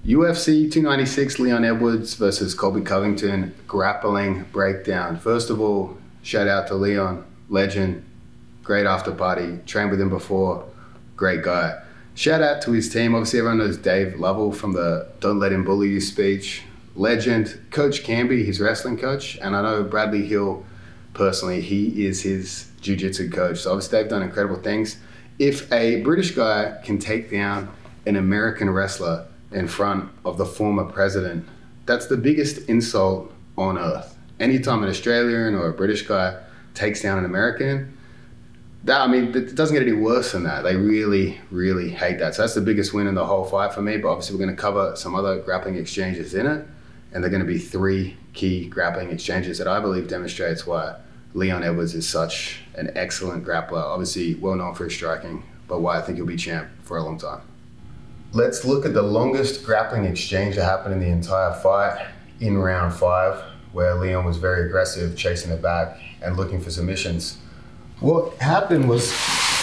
UFC 296, Leon Edwards versus Colby Covington, grappling breakdown. First of all, shout out to Leon, legend, great after party, trained with him before, great guy. Shout out to his team. Obviously everyone knows Dave Lovell from the Don't Let Him Bully You speech. Legend, Coach Canby, his wrestling coach, and I know Bradley Hill personally, he is his jiu-jitsu coach. So obviously they've done incredible things. If a British guy can take down an American wrestler in front of the former president, that's the biggest insult on earth. Anytime an Australian or a British guy takes down an American, it doesn't get any worse than that. They really, really hate that. So that's the biggest win in the whole fight for me, but obviously we're gonna cover some other grappling exchanges in it, and they're gonna be 3 key grappling exchanges that I believe demonstrates why Leon Edwards is such an excellent grappler. Obviously well known for his striking, but why I think he'll be champ for a long time. Let's look at the longest grappling exchange that happened in the entire fight in round 5, where Leon was very aggressive, chasing it back and looking for submissions. What happened was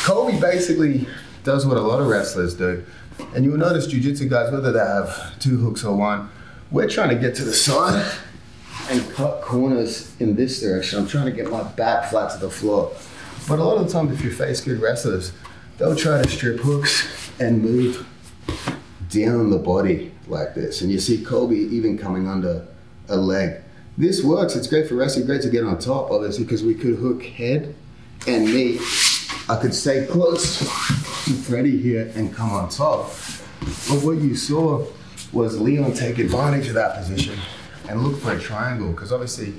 Colby basically does what a lot of wrestlers do. And you'll notice jiu-jitsu guys, whether they have 2 hooks or 1, we're trying to get to the side and cut corners in this direction. I'm trying to get my back flat to the floor. But a lot of the time, if you face good wrestlers, they'll try to strip hooks and move down the body like this. And you see Colby even coming under a leg. This works, it's great for wrestling, great to get on top, obviously, because we could hook head and knee. I could stay close to Freddie here and come on top. But what you saw was Leon take advantage of that position and look for a triangle, because obviously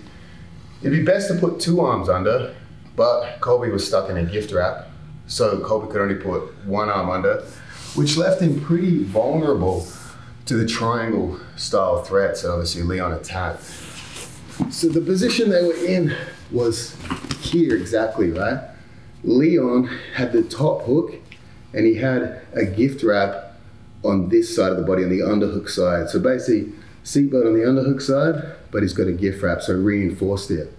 it'd be best to put 2 arms under, but Colby was stuck in a gift wrap, so Colby could only put 1 arm under, which left him pretty vulnerable to the triangle style threat. So obviously Leon attacked. So the position they were in was here exactly, right? Leon had the top hook and he had a gift wrap on this side of the body, on the underhook side. So basically seatbelt on the underhook side, but he's got a gift wrap, so reinforced it.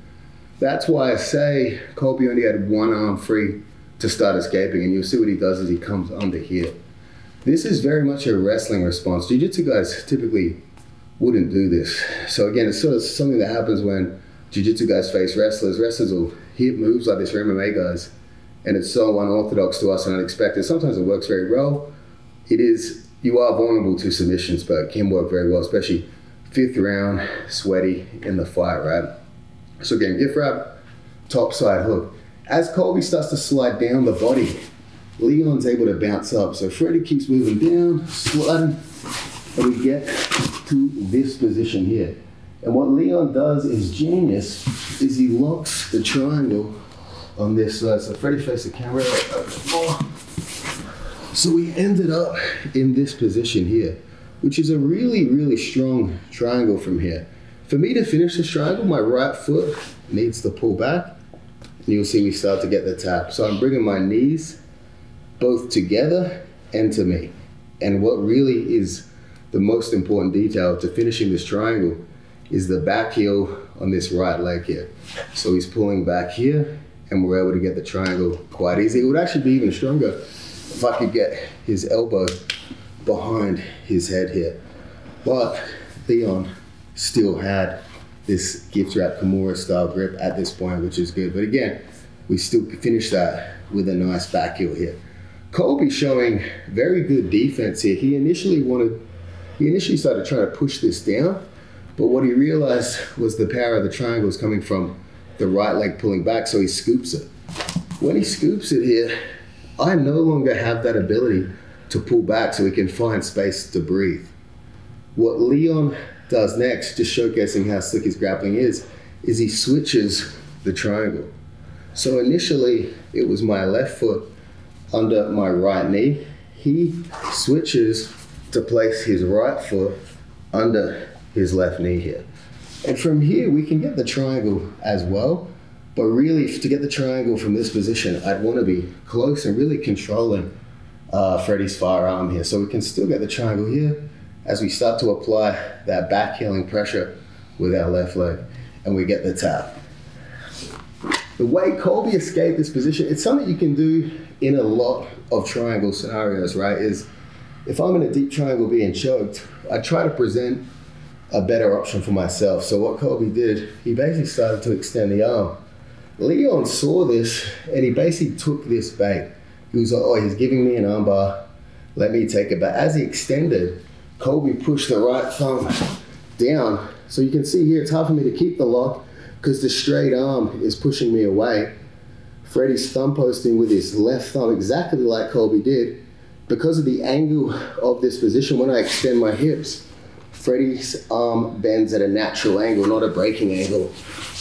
That's why I say Colby only had 1 arm free to start escaping, and you'll see what he does is he comes under here. This is very much a wrestling response. Jiu-jitsu guys typically wouldn't do this. So again, it's sort of something that happens when jiu-jitsu guys face wrestlers. Wrestlers will hit moves like this for MMA guys, and it's so unorthodox to us and unexpected. Sometimes it works very well. You are vulnerable to submissions, but it can work very well, especially 5th round, sweaty in the fight, right? So again, gift wrap, top side hook. As Colby starts to slide down the body, Leon's able to bounce up. So Freddie keeps moving down, sliding, and we get to this position here. And what Leon does is genius, is he locks the triangle on this side. So Freddie faced the camera a bit more. So we ended up in this position here, which is a really, really strong triangle from here. For me to finish this triangle, my right foot needs to pull back, and you'll see we start to get the tap. So I'm bringing my knees both together and to me. And what really is the most important detail to finishing this triangle is the back heel on this right leg here. So he's pulling back here, and we're able to get the triangle quite easy. It would actually be even stronger if I could get his elbow behind his head here. But Leon still had this gift wrap Kimura style grip at this point, which is good. But again, we still finished that with a nice back heel here. Colby showing very good defense here. He initially started trying to push this down, but what he realized was the power of the triangle is coming from the right leg pulling back, so he scoops it. When he scoops it here, I no longer have that ability to pull back so he can find space to breathe. What Leon does next, just showcasing how slick his grappling is he switches the triangle. So initially, it was my left foot under my right knee. He switches to place his right foot under his left knee here. And from here, we can get the triangle as well. But really, to get the triangle from this position, I'd want to be close and really controlling Freddie's far arm here. So we can still get the triangle here as we start to apply that back heeling pressure with our left leg, and we get the tap. The way Colby escaped this position, it's something you can do in a lot of triangle scenarios, right? Is if I'm in a deep triangle being choked, I try to present a better option for myself. So what Colby did, he basically started to extend the arm. Leon saw this and he basically took this bait. He was like, oh, he's giving me an armbar, let me take it back. As he extended, Colby pushed the right thumb down. So you can see here, it's hard for me to keep the lock because the straight arm is pushing me away. Freddie's thumb posting with his left thumb, exactly like Colby did. Because of the angle of this position, when I extend my hips, Freddie's arm bends at a natural angle, not a breaking angle.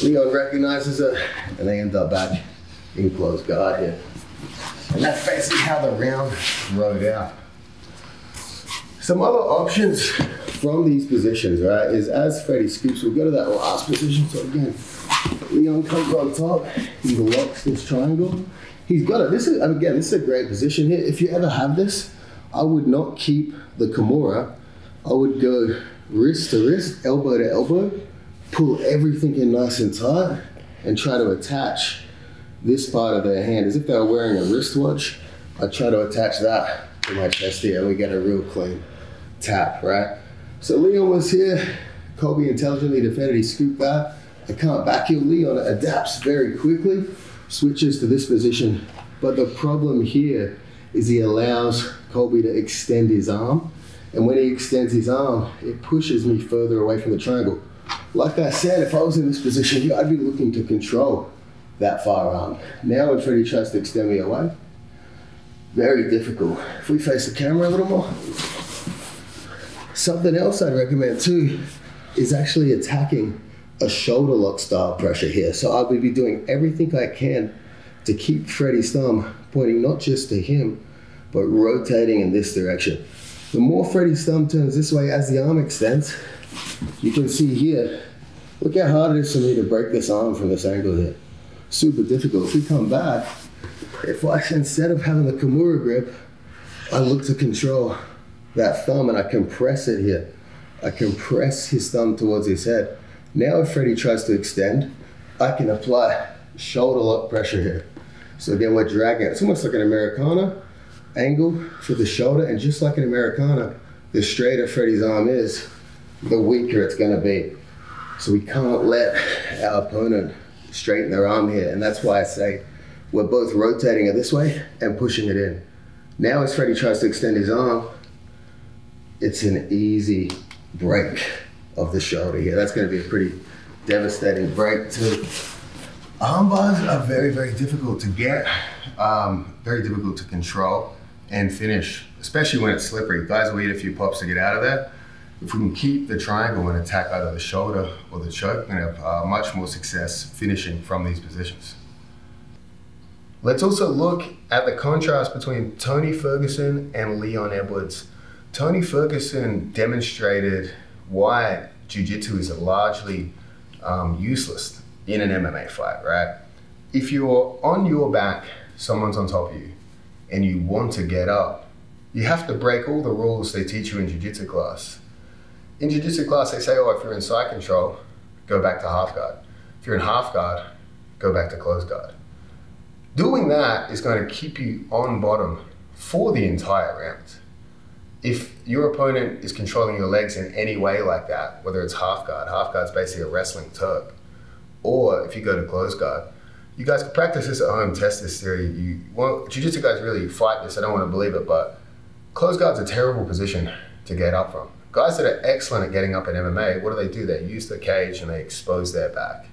Leon recognizes it, and they end up back in close guard here. And that's basically how the round rode out. Some other options from these positions, right, is as Freddie scoops, we'll go to that last position. So again, Leon comes on top, he locks this triangle. He's got it. This is a great position here. If you ever have this, I would not keep the Kimura. I would go wrist to wrist, elbow to elbow, pull everything in nice and tight, and try to attach this part of their hand as if they were wearing a wristwatch. I try to attach that to my chest here, and we get a real clean tap, right? So Leon was here. Colby intelligently defended. He scooped that. I can't back heel. Leon adapts very quickly, switches to this position. But the problem here is he allows Colby to extend his arm. And when he extends his arm, it pushes me further away from the triangle. Like I said, if I was in this position here, I'd be looking to control that far arm. Now when Freddie tries to extend me away, very difficult. If we face the camera a little more. Something else I'd recommend too is actually attacking a shoulder lock style pressure here. So I will be doing everything I can to keep Freddie's thumb pointing not just to him, but rotating in this direction. The more Freddie's thumb turns this way as the arm extends, you can see here, look how hard it is for me to break this arm from this angle here. Super difficult. If we come back, if I, instead of having the Kimura grip, I look to control that thumb and I compress it here. I compress his thumb towards his head. Now if Freddie tries to extend, I can apply shoulder lock pressure here. So again, we're dragging it. It's almost like an Americana angle for the shoulder, and just like an Americana, the straighter Freddie's arm is, the weaker it's gonna be. So we can't let our opponent straighten their arm here, and that's why I say we're both rotating it this way and pushing it in. Now as Freddie tries to extend his arm, it's an easy break of the shoulder here. That's gonna be a pretty devastating break too. Arm bars are very, very difficult to get, very difficult to control and finish, especially when it's slippery. Guys will eat a few pops to get out of there. If we can keep the triangle and attack either the shoulder or the choke, we're gonna have much more success finishing from these positions. Let's also look at the contrast between Tony Ferguson and Leon Edwards. Tony Ferguson demonstrated why jiu-jitsu is largely useless in an MMA fight, right? If you're on your back, someone's on top of you, and you want to get up, you have to break all the rules they teach you in jiu-jitsu class. In jiu-jitsu class, they say, oh, if you're in side control, go back to half guard. If you're in half guard, go back to close guard. Doing that is going to keep you on bottom for the entire round. If your opponent is controlling your legs in any way like that, whether it's half guard's basically a wrestling Turk, or if you go to close guard, you guys can practice this at home, test this theory. Jiu-jitsu guys really fight this, I don't want to believe it, but close guard's a terrible position to get up from. Guys that are excellent at getting up in MMA, what do? They use the cage and they expose their back.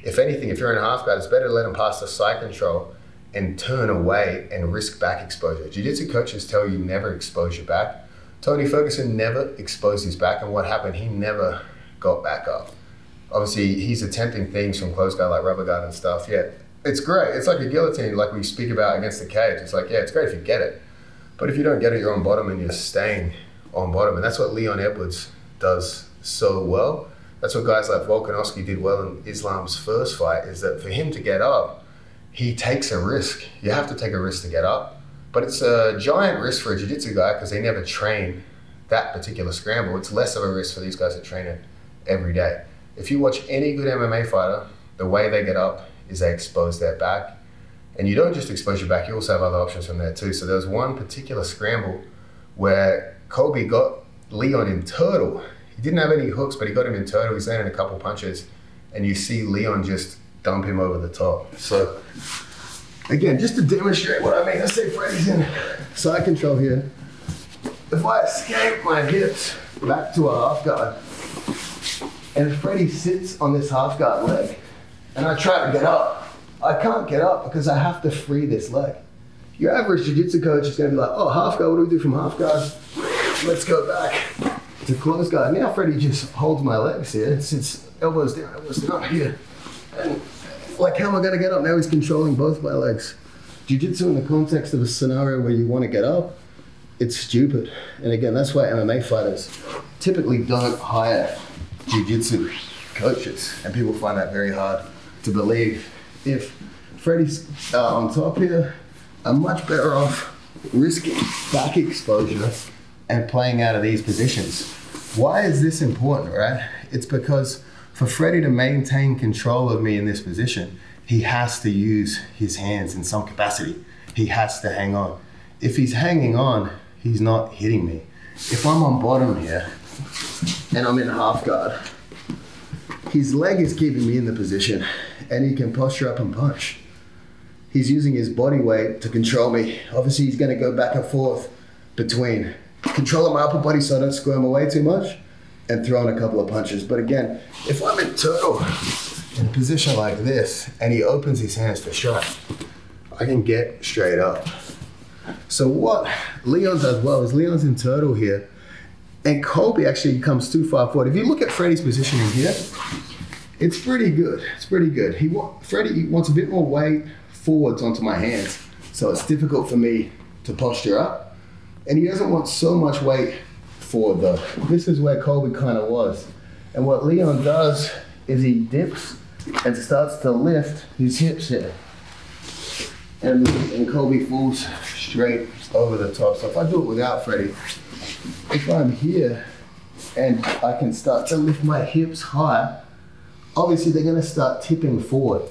If anything, if you're in half guard, it's better to let them pass the side control and turn away and risk back exposure. Jiu-jitsu coaches tell you never expose your back. Tony Ferguson never exposed his back, and what happened? He never got back up. Obviously, he's attempting things from close guard like rubber guard and stuff. Yeah, it's great. It's like a guillotine, like we speak about against the cage. It's like, yeah, it's great if you get it. But if you don't get it, you're on bottom and you're staying on bottom. And that's what Leon Edwards does so well. That's what guys like Volkanovski did well in Islam's first fight, is that for him to get up, he takes a risk. You have to take a risk to get up. But it's a giant risk for a jiu-jitsu guy because they never train that particular scramble. It's less of a risk for these guys that train it every day. If you watch any good MMA fighter, the way they get up is they expose their back. And you don't just expose your back, you also have other options from there too. So there was one particular scramble where Colby got Leon in turtle. He didn't have any hooks, but he got him in turtle. He's landing a couple punches, and you see Leon just dump him over the top. So again, just to demonstrate what I mean, let's say Freddie's in side control here. If I escape my hips back to a half guard, and Freddie sits on this half guard leg, and I try to get up, I can't get up because I have to free this leg. Your average jiu-jitsu coach is going to be like, oh, half guard, what do we do from half guard? Let's go back to close guard. Now Freddie just holds my legs here, sits elbows down here. And like, how am I going to get up? Now he's controlling both my legs. Jiu-jitsu in the context of a scenario where you want to get up, it's stupid. And again, that's why MMA fighters typically don't hire jiu-jitsu coaches. And people find that very hard to believe. If Freddie's on top here, I'm much better off risking back exposure and playing out of these positions. Why is this important, right? It's because for Freddie to maintain control of me in this position, he has to use his hands in some capacity. He has to hang on. If he's hanging on, he's not hitting me. If I'm on bottom here and I'm in half guard, his leg is keeping me in the position and he can posture up and punch. He's using his body weight to control me. Obviously, he's gonna go back and forth between controlling my upper body so I don't squirm away too much and throwing a couple of punches. But again, if I'm in turtle in a position like this and he opens his hands to strike, I can get straight up. So what Leon does well is Leon's in turtle here and Colby actually comes too far forward. If you look at Freddie's positioning here, it's pretty good. It's pretty good. Freddie wants a bit more weight forwards onto my hands, so it's difficult for me to posture up. And he doesn't want so much weight forward though. This is where Colby kind of was. And what Leon does is he dips and starts to lift his hips here. And Colby falls straight over the top. So if I do it without Freddie, if I'm here and I can start to lift my hips high, obviously they're gonna start tipping forward.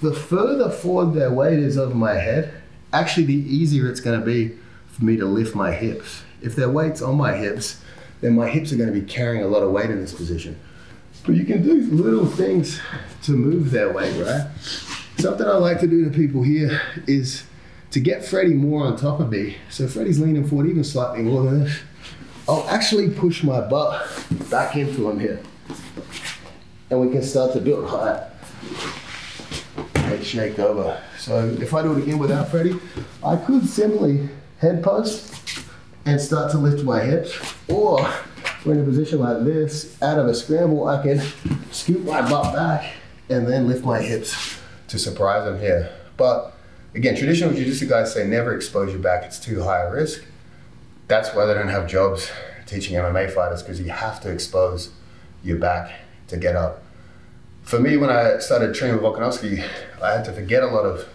The further forward their weight is over my head, actually the easier it's gonna be for me to lift my hips. If their weight's on my hips, then my hips are gonna be carrying a lot of weight in this position. But you can do little things to move their weight, right? Something I like to do to people here is to get Freddie more on top of me. So Freddie's leaning forward even slightly more than this. I'll actually push my butt back into him here. And we can start to build height. Head shake over. So if I do it again without Freddie, I could simply head post and start to lift my hips. Or if we're in a position like this, out of a scramble, I can scoop my butt back and then lift my hips to surprise them here. But again, traditional jiu-jitsu guys say never expose your back, it's too high a risk. That's why they don't have jobs teaching MMA fighters, because you have to expose your back to get up. For me, when I started training with Volkanovski, I had to forget a lot of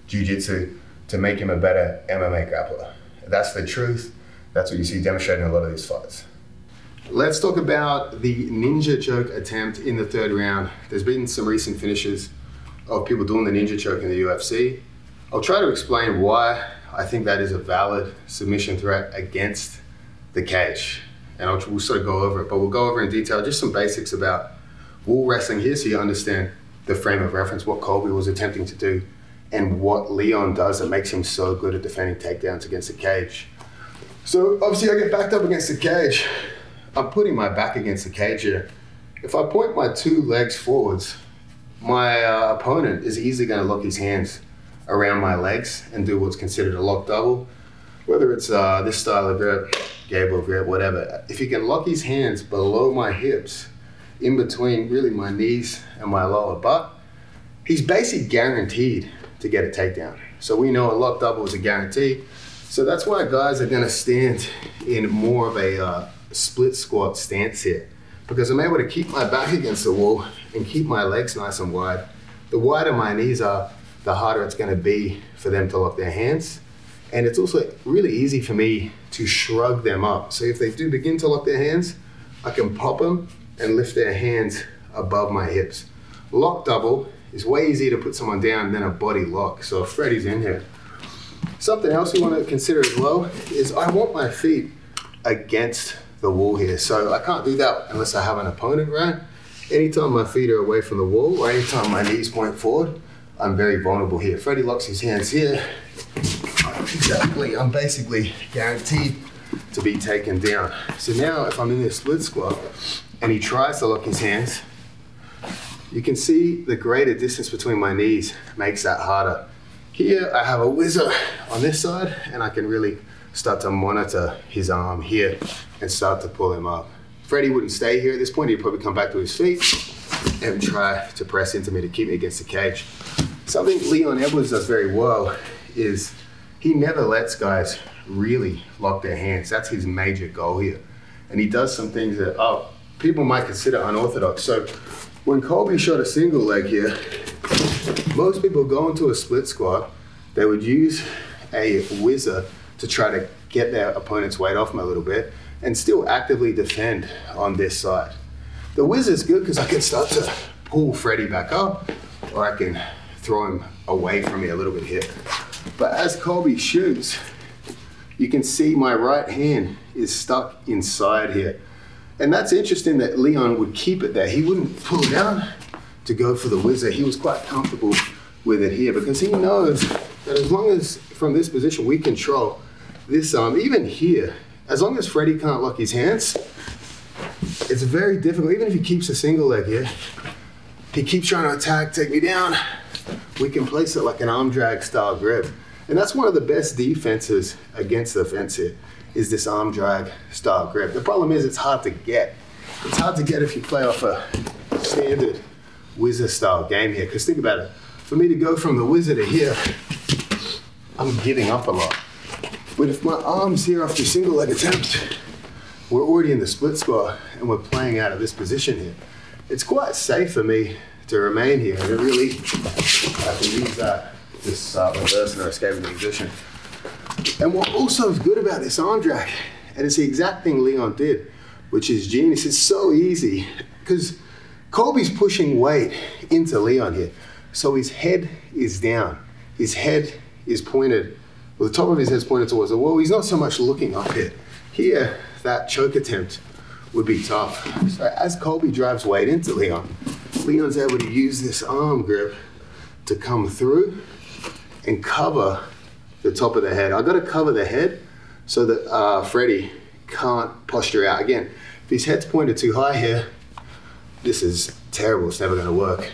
jiu-jitsu to make him a better MMA grappler. That's the truth. That's what you see demonstrated in a lot of these fights. Let's talk about the ninja choke attempt in the third round. There's been some recent finishes of people doing the ninja choke in the UFC. I'll try to explain why I think that is a valid submission threat against the cage. And we'll sort of go over it, but we'll go over in detail just some basics about wall wrestling here so you understand the frame of reference, what Colby was attempting to do, and what Leon does that makes him so good at defending takedowns against the cage. So obviously I get backed up against the cage. I'm putting my back against the cage here. If I point my two legs forwards, my opponent is easily going to lock his hands around my legs and do what's considered a lock double, whether it's this style of grip, gable grip, whatever. If he can lock his hands below my hips, in between really my knees and my lower butt, he's basically guaranteed to get a takedown. So we know a lock double is a guarantee. So that's why guys are gonna stand in more of a split squat stance here, because I'm able to keep my back against the wall and keep my legs nice and wide. The wider my knees are, the harder it's gonna be for them to lock their hands. And it's also really easy for me to shrug them up. So if they do begin to lock their hands, I can pop them and lift their hands above my hips. Lock double is way easier to put someone down than a body lock. So if Freddie's in here. Something else you want to consider as well is I want my feet against the wall here. So I can't do that unless I have an opponent, right? Anytime my feet are away from the wall or anytime my knees point forward, I'm very vulnerable here. Freddie locks his hands here. Exactly, I'm basically guaranteed to be taken down. So now if I'm in this split squat and he tries to lock his hands, you can see the greater distance between my knees makes that harder. Here I have a whizzer on this side and I can really start to monitor his arm here and start to pull him up. Freddie wouldn't stay here at this point. He'd probably come back to his feet and try to press into me to keep me against the cage. Something Leon Edwards does very well is he never lets guys really lock their hands. That's his major goal here. And he does some things that people might consider unorthodox. So when Colby shot a single leg here, most people go into a split squat, they would use a whizzer to try to get their opponent's weight off them a little bit and still actively defend on this side. The whizzer's good because I can start to pull Freddie back up or I can throw him away from me a little bit here. But as Colby shoots, you can see my right hand is stuck inside here. And that's interesting that Leon would keep it there. He wouldn't pull down to go for the whizzer. He was quite comfortable with it here because he knows that as long as from this position we control this arm, even here, as long as Freddie can't lock his hands, it's very difficult. Even if he keeps a single leg here, he keeps trying to attack, take me down, we can place it like an arm drag style grip. And that's one of the best defenses against the fence here, is this arm drag style grip. The problem is it's hard to get. It's hard to get if you play off a standard whizzer style game here. Because think about it, for me to go from the whizzer to here, I'm giving up a lot. But if my arm's here after a single leg attempt, we're already in the split squat and we're playing out of this position here. It's quite safe for me to remain here. And it really, I can use that, this reverse or escaping the position. And what also is good about this arm drag, and it's the exact thing Leon did, which is genius. It's so easy because Colby's pushing weight into Leon here. So his head is down. His head is pointed, well, the top of his head's pointed towards the wall. He's not so much looking up here. Here, that choke attempt would be tough. So as Colby drives weight into Leon, Leon's able to use this arm grip to come through and cover the top of the head. I've got to cover the head so that Freddie can't posture out. Again, if his head's pointed too high here, this is terrible, it's never gonna work.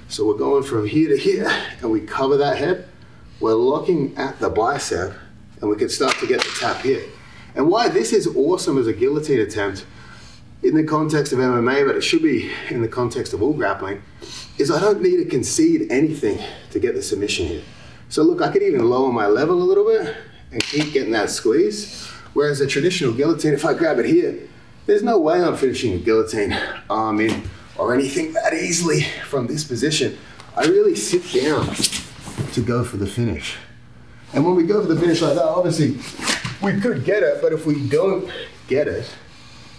So we're going from here to here and we cover that head. We're locking at the bicep and we can start to get the tap here. And why this is awesome as a guillotine attempt in the context of MMA, but it should be in the context of all grappling, is I don't need to concede anything to get the submission here. So look, I could even lower my level a little bit and keep getting that squeeze. Whereas a traditional guillotine, if I grab it here, there's no way I'm finishing a guillotine arm in or anything that easily from this position. I really sit down to go for the finish. And when we go for the finish like that, obviously we could get it, but if we don't get it,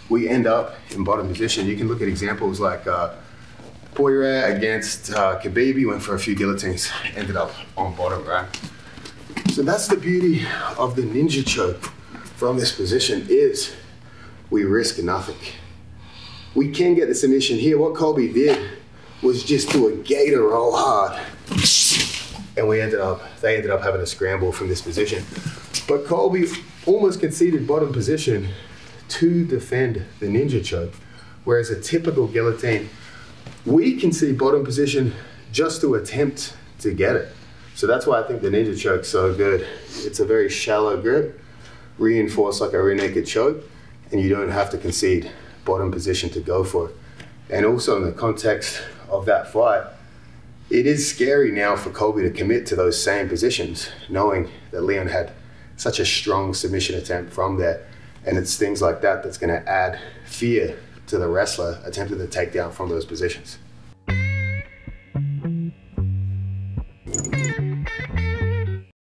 we end up in bottom position. You can look at examples like Poirier against Khabib. He went for a few guillotines, ended up on bottom, right? So that's the beauty of the ninja choke from this position, is we risk nothing. We can get the submission here. What Colby did was just do a gator roll hard, and they ended up having a scramble from this position. But Colby almost conceded bottom position to defend the ninja choke, whereas a typical guillotine, we can see bottom position just to attempt to get it. So that's why I think the ninja choke's so good. It's a very shallow grip, reinforced like a rear naked choke, and you don't have to concede bottom position to go for it. And also in the context of that fight, it is scary now for Colby to commit to those same positions, knowing that Leon had such a strong submission attempt from there. And it's things like that that's gonna add fear to the wrestler attempting to take down from those positions.